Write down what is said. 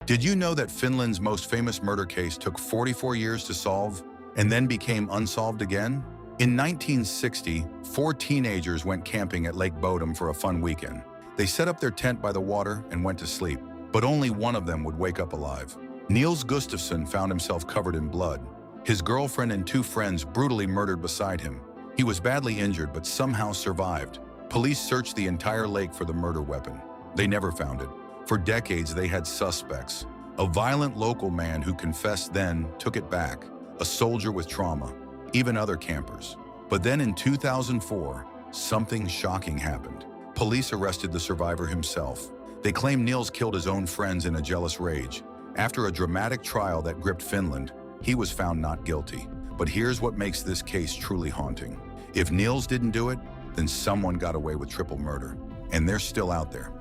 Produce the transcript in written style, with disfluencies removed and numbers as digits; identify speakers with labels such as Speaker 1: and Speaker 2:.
Speaker 1: Did you know that Finland's most famous murder case took 44 years to solve and then became unsolved again? In 1960, 4 teenagers went camping at Lake Bodom for a fun weekend. They set up their tent by the water and went to sleep, but only one of them would wake up alive. Niels Gustafsson found himself covered in blood. His girlfriend and 2 friends brutally murdered beside him. He was badly injured but somehow survived. Police searched the entire lake for the murder weapon. They never found it. For decades, they had suspects. A violent local man who confessed then took it back, a soldier with trauma, even other campers. But then in 2004, something shocking happened. Police arrested the survivor himself. They claimed Niels killed his own friends in a jealous rage. After a dramatic trial that gripped Finland, he was found not guilty. But here's what makes this case truly haunting. If Niels didn't do it, then someone got away with triple murder. And they're still out there.